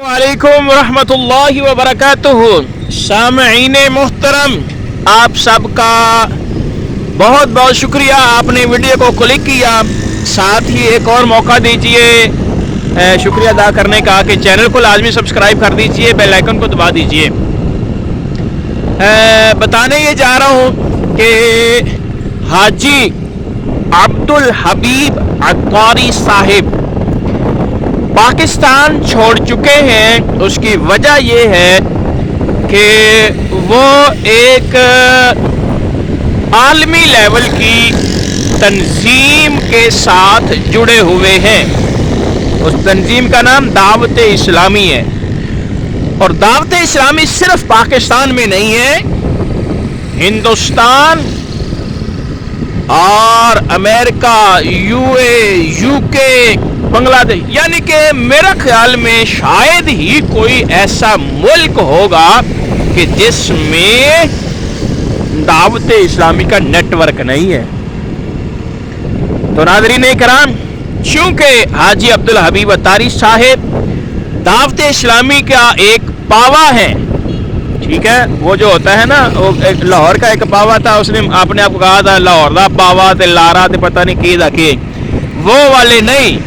वालेकुम रहमतुल्लाहि व बरकातुहू। सामईन मोहतरम, आप सबका बहुत बहुत शुक्रिया, आपने वीडियो को क्लिक किया। साथ ही एक और मौका दीजिए शुक्रिया अदा करने का कि चैनल को लाजमी सब्सक्राइब कर दीजिए, बेल आइकन को दबा दीजिए। बताने ये जा रहा हूँ कि हाजी अब्दुल हबीब अत्तारी साहिब पाकिस्तान छोड़ चुके हैं। उसकी वजह ये है कि वो एक आलमी लेवल की तंजीम के साथ जुड़े हुए हैं। उस तंजीम का नाम दावत इस्लामी है। और दावत इस्लामी सिर्फ पाकिस्तान में नहीं है, हिंदुस्तान और अमेरिका, यूके, बांग्लादेश, यानी कि मेरा ख्याल में शायद ही कोई ऐसा मुल्क होगा कि जिसमें दावत इस्लामी का नेटवर्क नहीं है। तो नाज़रीन इकराम, चूंकि हाजी अब्दुल हबीब अत्तारी साहिब दावत इस्लामी का एक पावा है, ठीक है, वो जो होता है ना, वो एक लाहौर का एक पावा था, उसने अपने आप को कहा था लाहौर का पावा ते लारा ते पता नहीं की वो वाले नहीं।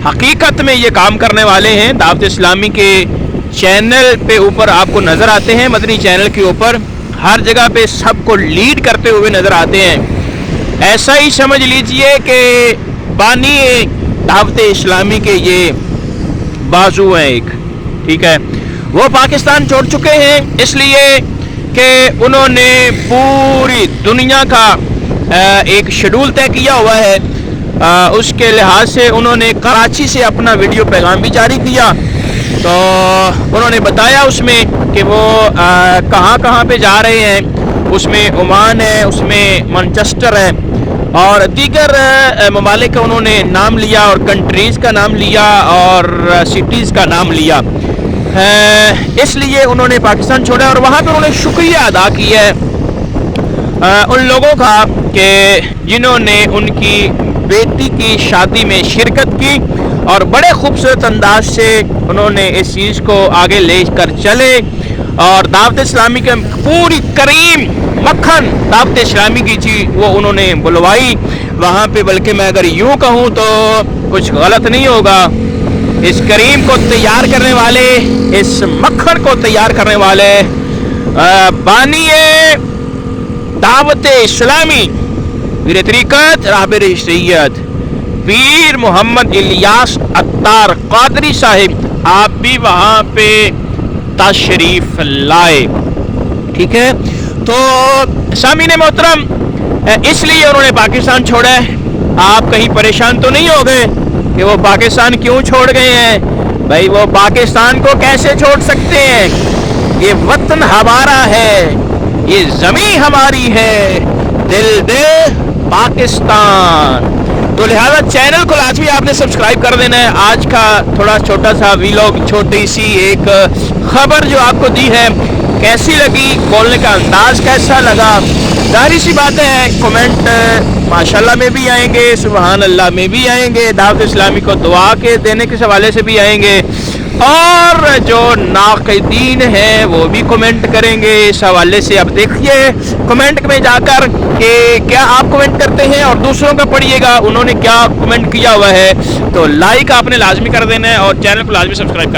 हकीकत में ये काम करने वाले हैं। दावत इस्लामी के चैनल पे ऊपर आपको नज़र आते हैं, मदनी चैनल के ऊपर हर जगह पे सबको लीड करते हुए नज़र आते हैं। ऐसा ही समझ लीजिए कि बानी दावत इस्लामी के ये बाजू हैं एक, ठीक है। वो पाकिस्तान छोड़ चुके हैं इसलिए कि उन्होंने पूरी दुनिया का एक शेड्यूल तय किया हुआ है। उसके लिहाज से उन्होंने कराची से अपना वीडियो पैगाम भी जारी किया। तो उन्होंने बताया उसमें कि वो कहाँ कहाँ पे जा रहे हैं। उसमें ओमान है, उसमें मैनचेस्टर है और दीगर ममालिक का उन्होंने नाम लिया और कंट्रीज़ का नाम लिया और सिटीज़ का नाम लिया। इसलिए उन्होंने पाकिस्तान छोड़ा और वहाँ पर उन्होंने शुक्रिया अदा किया है उन लोगों का कि जिन्होंने उनकी बेटी की शादी में शिरकत की और बड़े खूबसूरत अंदाज से उन्होंने इस चीज़ को आगे ले कर चले। और दावत इस्लामी के पूरी करीम मक्खन दावत इस्लामी की चीज़ वो उन्होंने बुलवाई वहाँ पे। बल्कि मैं अगर यूँ कहूँ तो कुछ गलत नहीं होगा, इस करीम को तैयार करने वाले, इस मक्खन को तैयार करने वाले बानिए दावत इस्लामी वीर तरीक़त राहबर शरीयत पीर मोहम्मद इलियास अत्तार क़ादरी साहिब, आप भी वहाँ पे तशरीफ लाए, ठीक है। तो सामीने मोहतरम, इसलिए उन्होंने पाकिस्तान छोड़ा है। आप कहीं परेशान तो नहीं हो गए कि वो पाकिस्तान क्यों छोड़ गए हैं? भाई वो पाकिस्तान को कैसे छोड़ सकते हैं? ये वतन हमारा है, ये ज़मीन हमारी है, दिल दे पाकिस्तान। तो लिहाजा चैनल को लाजमी आपने सब्सक्राइब कर देना है। आज का थोड़ा छोटा सा वीलॉग, छोटी सी एक खबर जो आपको दी है, कैसी लगी, बोलने का अंदाज कैसा लगा? जाहिर सी बात है कमेंट माशाल्लाह में भी आएंगे, सुबहान अल्लाह में भी आएंगे, दावत इस्लामी को दुआ के देने के हवाले से भी आएंगे और जो नाक़दीन हैं वो भी कमेंट करेंगे इस हवाले से। अब देखिए कमेंट में जाकर कि क्या आप कमेंट करते हैं और दूसरों का पढ़िएगा उन्होंने क्या कमेंट किया हुआ है। तो लाइक आपने लाजमी कर देना है और चैनल को लाजमी सब्सक्राइब कर